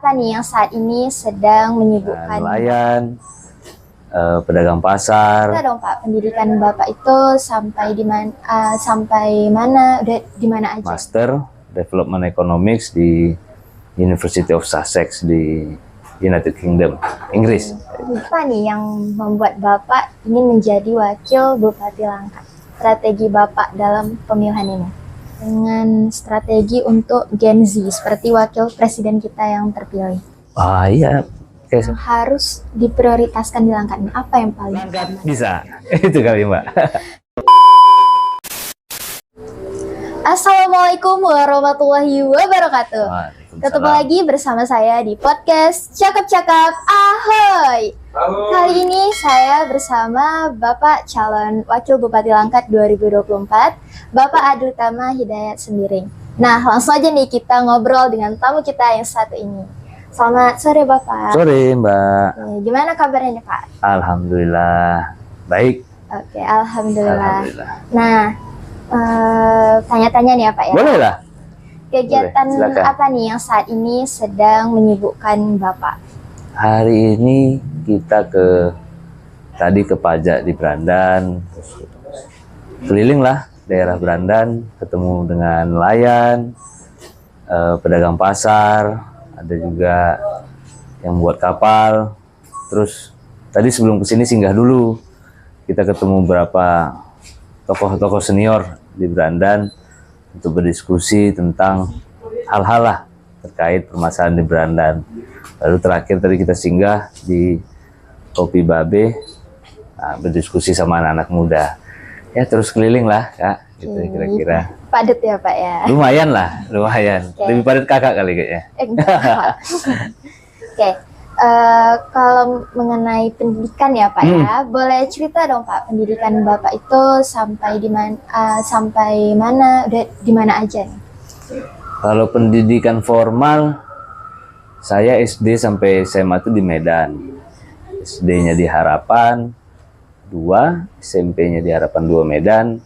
apa nih yang saat ini sedang menyibukkan? Nelayan, pedagang pasar. Kita dong Pak, pendidikan Bapak itu sampai di mana? Sampai mana? Udah di mana aja? Master Development Economics di University of Sussex di United Kingdom, Inggris. Apa nih yang membuat Bapak ingin menjadi Wakil Bupati Langkat? Strategi Bapak dalam pemilihan ini? Dengan strategi untuk Gen Z seperti wakil presiden kita yang terpilih. Ah iya, Harus diprioritaskan di Langkat ini. Apa yang paling utama? bisa. Itu kali Mbak. Assalamualaikum warahmatullahi wabarakatuh. Ketemu lagi bersama saya di podcast Cakap-Cakap Ahoy. Kali ini saya bersama Bapak calon Wakil Bupati Langkat 2024, Bapak Adil Tama Hidayat Sembiring. Nah, langsung aja nih kita ngobrol dengan tamu kita yang satu ini. Selamat sore Bapak. Sore Mbak. Gimana kabarnya nih Pak? Alhamdulillah baik. Oke, alhamdulillah. Alhamdulillah. Nah, tanya-tanya nih ya Pak ya. Boleh lah. Kegiatan Boleh, apa nih yang saat ini sedang menyibukkan Bapak? Hari ini kita tadi ke pajak di Brandan, keliling lah daerah Brandan, ketemu dengan nelayan, pedagang pasar, ada juga yang buat kapal. Terus tadi sebelum kesini singgah dulu, kita ketemu beberapa tokoh-tokoh senior di Brandan untuk berdiskusi tentang hal-hal lah terkait permasalahan di Brandan. Lalu terakhir tadi kita singgah di Kopi Babe, berdiskusi sama anak-anak muda. Ya terus keliling lah Kak, gitu kira-kira. Padat ya Pak ya? Lumayan lah, lumayan. Lebih padat kakak kali kayaknya. Oke. Kalau mengenai pendidikan ya Pak ya, boleh cerita dong Pak, pendidikan Bapak itu sampai di mana? Udah di mana aja nih? Kalau pendidikan formal, saya SD sampai SMA itu di Medan. SD-nya di Harapan 2, SMP-nya di Harapan 2 Medan.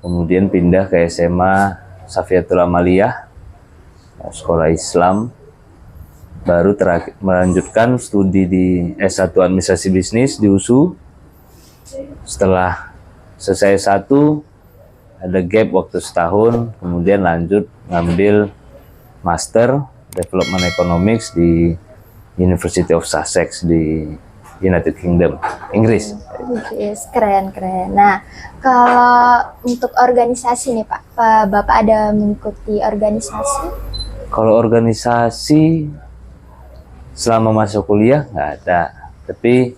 Kemudian pindah ke SMA Safiatul Amaliyah, sekolah Islam. Baru melanjutkan studi di S1 Administrasi Bisnis di USU. Setelah selesai S1, ada gap waktu setahun, kemudian lanjut ngambil Master Development Economics di University of Sussex di United Kingdom, Inggris. Keren. Nah, kalau untuk organisasi nih Pak, Bapak ada mengikuti organisasi? Kalau organisasi selama masuk kuliah nggak ada, tapi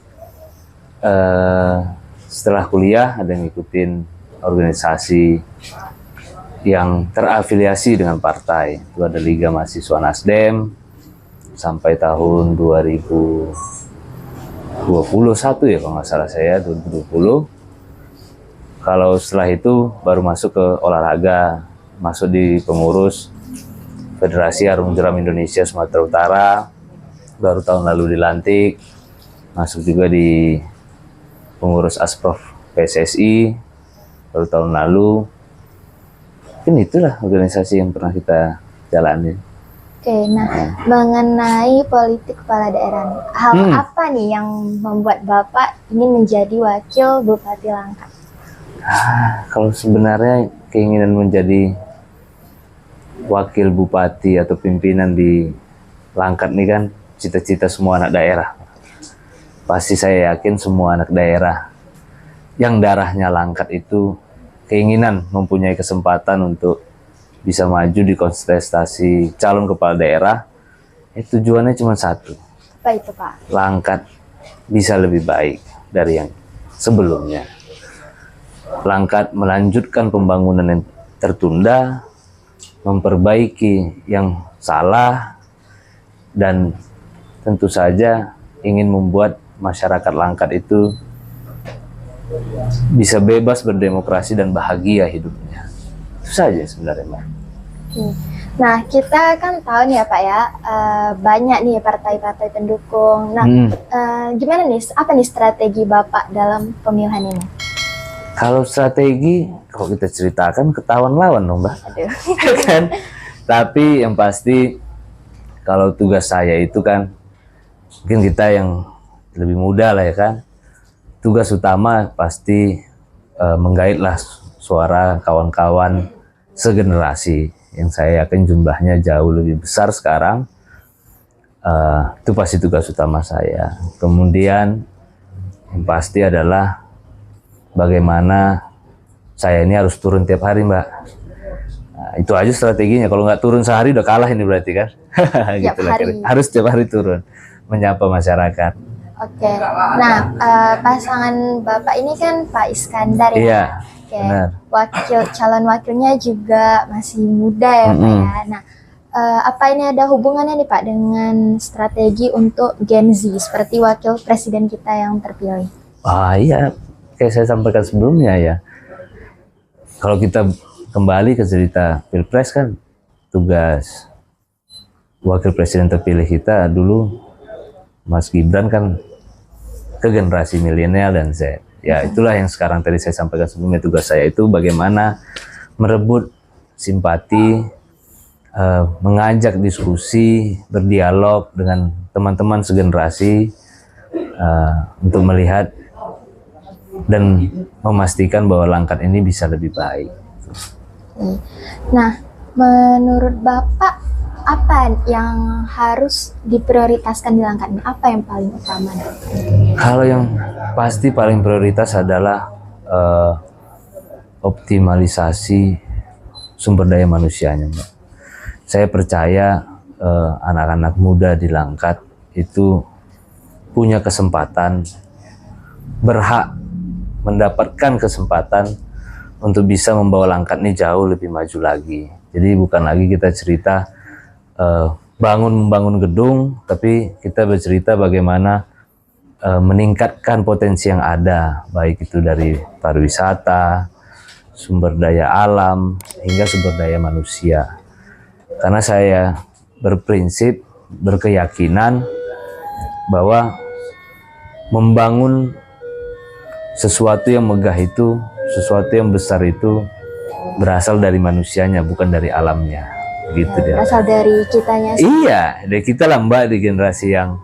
setelah kuliah ada ngikutin organisasi yang terafiliasi dengan partai. Itu ada Liga Mahasiswa Nasdem sampai tahun 2021 ya kalau nggak salah saya, 2020. Kalau setelah itu baru masuk ke olahraga, masuk di pengurus Federasi Arung Jeram Indonesia Sumatera Utara. Baru tahun lalu dilantik, masuk juga di pengurus Asprof PSSI baru tahun lalu. Mungkin itulah organisasi yang pernah kita jalani. Oke, nah mengenai politik kepala daerah, hal apa nih yang membuat Bapak ingin menjadi Wakil Bupati Langkat? Kalau sebenarnya keinginan menjadi Wakil Bupati atau pimpinan di Langkat nih kan cita-cita semua anak daerah. Pasti saya yakin semua anak daerah yang darahnya Langkat itu keinginan mempunyai kesempatan untuk bisa maju di kontestasi calon kepala daerah. Tujuannya cuma satu. Apa itu Pak? Langkat bisa lebih baik dari yang sebelumnya. Langkat melanjutkan pembangunan yang tertunda, memperbaiki yang salah, dan tentu saja ingin membuat masyarakat Langkat itu bisa bebas berdemokrasi dan bahagia hidupnya. Itu saja sebenarnya Mbak. Nah, kita kan tahu nih ya Pak ya, banyak nih partai-partai pendukung. Nah, gimana nih, apa nih strategi Bapak dalam pemilihan ini? Kalau strategi, kalau kita ceritakan ketahuan lawan dong Mbak. Aduh. Kan? Tapi yang pasti kalau tugas saya itu kan, mungkin kita yang lebih muda lah ya kan, tugas utama pasti menggaitlah suara kawan-kawan segenerasi yang saya yakin jumlahnya jauh lebih besar sekarang. Itu pasti tugas utama saya. Kemudian yang pasti adalah bagaimana saya ini harus turun tiap hari, Mbak. Nah, itu aja strateginya. Kalau nggak turun sehari udah kalah ini berarti kan. Gitu lah, harus tiap hari turun menyapa masyarakat. Oke. Nah, pasangan Bapak ini kan Pak Iskandar ya. Iya. Oke. Benar. Calon wakilnya juga masih muda ya, Pak ya. Nah, apa ini ada hubungannya nih Pak dengan strategi untuk Gen Z seperti wakil presiden kita yang terpilih? Iya, kayak saya sampaikan sebelumnya ya. Kalau kita kembali ke cerita Pilpres kan, tugas wakil presiden terpilih kita dulu Mas Gibran kan ke generasi milenial dan Z. Ya itulah yang sekarang tadi saya sampaikan sebelumnya, tugas saya itu bagaimana merebut simpati, mengajak diskusi, berdialog dengan teman-teman segenerasi untuk melihat dan memastikan bahwa Langkat ini bisa lebih baik. Nah, menurut Bapak apa yang harus diprioritaskan di Langkat ini? Apa yang paling utama? Kalau yang pasti paling prioritas adalah optimalisasi sumber daya manusianya, Mbak. Saya percaya anak-anak muda di Langkat itu punya kesempatan, berhak mendapatkan kesempatan untuk bisa membawa Langkat ini jauh lebih maju lagi. Jadi bukan lagi kita cerita membangun gedung, tapi kita bercerita bagaimana meningkatkan potensi yang ada, baik itu dari pariwisata, sumber daya alam, hingga sumber daya manusia. Karena saya berprinsip, berkeyakinan bahwa membangun sesuatu yang megah itu, sesuatu yang besar itu berasal dari manusianya, bukan dari alamnya. Gitu dia. Berasal dari kitanya. Iya, dari kita lah, Mbak, di generasi yang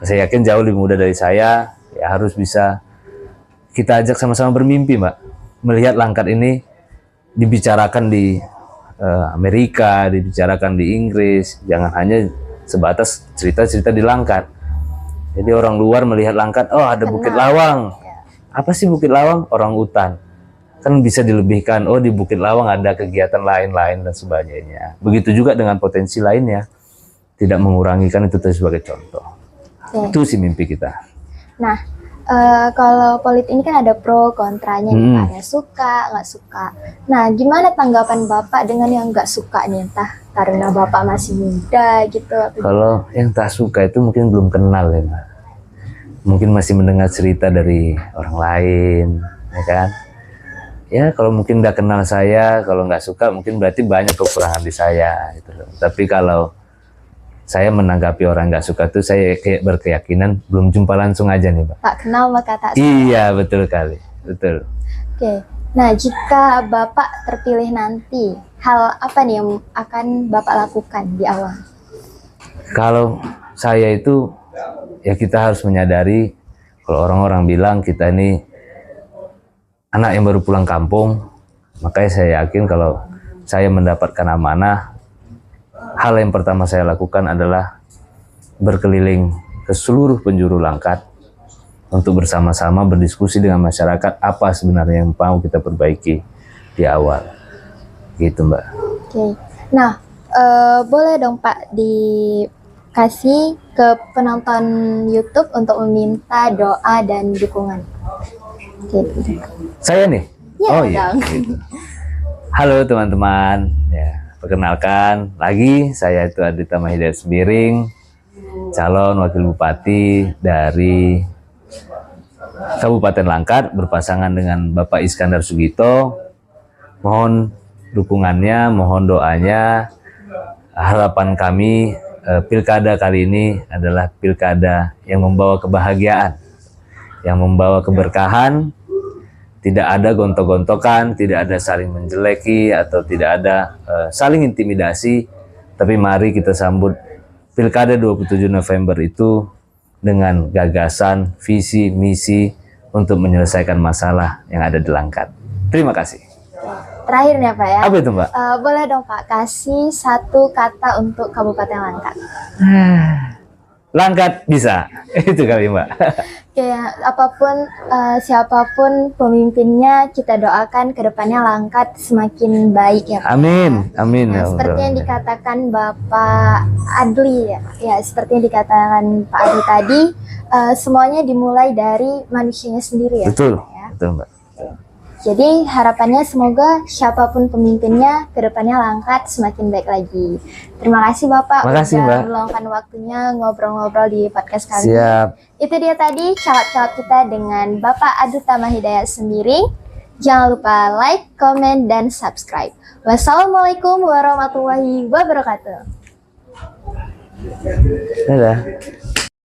saya yakin jauh lebih muda dari saya, ya harus bisa kita ajak sama-sama bermimpi, Mbak. Melihat Langkat ini dibicarakan di Amerika, dibicarakan di Inggris, jangan hanya sebatas cerita-cerita di Langkat. Jadi orang luar melihat Langkat, oh ada Bukit Lawang. Apa sih Bukit Lawang? Orang utan. Kan bisa dilebihkan, oh di Bukit Lawang ada kegiatan lain-lain dan sebagainya. Begitu juga dengan potensi lainnya. Tidak mengurangi, kan itu sebagai contoh. Itu sih mimpi kita. Nah, kalau politik ini kan ada pro kontranya, ada suka, nggak suka. Nah, gimana tanggapan Bapak dengan yang nggak suka nih, entah karena Bapak masih muda gitu? Kalau yang tak suka itu mungkin belum kenal ya, Mbak. Mungkin masih mendengar cerita dari orang lain, ya kan? Ya kalau mungkin udah kenal saya, kalau nggak suka mungkin berarti banyak kekurangan di saya gitu. Tapi kalau saya menanggapi orang nggak suka tuh, saya kayak berkeyakinan belum jumpa langsung aja nih, Pak. Tak kenal maka tak suka. Iya, betul kali, betul. Oke, nah jika Bapak terpilih nanti, hal apa nih yang akan Bapak lakukan di awal? Kalau saya itu, ya kita harus menyadari, kalau orang-orang bilang kita ini anak yang baru pulang kampung, makanya saya yakin kalau saya mendapatkan amanah, hal yang pertama saya lakukan adalah berkeliling ke seluruh penjuru Langkat untuk bersama-sama berdiskusi dengan masyarakat apa sebenarnya yang mau kita perbaiki di awal. Gitu, Mbak. Oke. Nah, boleh dong Pak dikasih ke penonton YouTube untuk meminta doa dan dukungan. Oke. Saya nih? Ya, oh iya. Gitu. Halo teman-teman. Ya. Perkenalkan lagi, saya itu Aditama Hidayat Sembiring, calon wakil bupati dari Kabupaten Langkat, berpasangan dengan Bapak Iskandar Sugito. Mohon dukungannya, mohon doanya. Harapan kami pilkada kali ini adalah pilkada yang membawa kebahagiaan, yang membawa keberkahan. Tidak ada gontok-gontokan, tidak ada saling menjeleki, atau tidak ada saling intimidasi. Tapi mari kita sambut Pilkada 27 November itu dengan gagasan, visi, misi untuk menyelesaikan masalah yang ada di Langkat. Terima kasih. Terakhir nih Pak ya. Apa itu Mbak? Boleh dong Pak kasih satu kata untuk Kabupaten Langkat. Langkat bisa. Itu kali Mbak. Kayak apapun, siapapun pemimpinnya, kita doakan ke depannya Langkat semakin baik ya Pak. Amin, amin. Nah, seperti yang dikatakan Bapak Adli ya, seperti yang dikatakan Pak Adli tadi, semuanya dimulai dari manusianya sendiri ya. Betul, ya. betul Mbak. Jadi harapannya semoga siapapun pemimpinnya ke depannya Langkat semakin baik lagi. Terima kasih Bapak Makasih, udah Mbak. meluangkan waktunya ngobrol-ngobrol di podcast kami. Siap. Itu dia tadi calak-calak kita dengan Bapak Adu Tama Hidayat sendiri. Jangan lupa like, komen, dan subscribe. Wassalamualaikum warahmatullahi wabarakatuh. Dadah.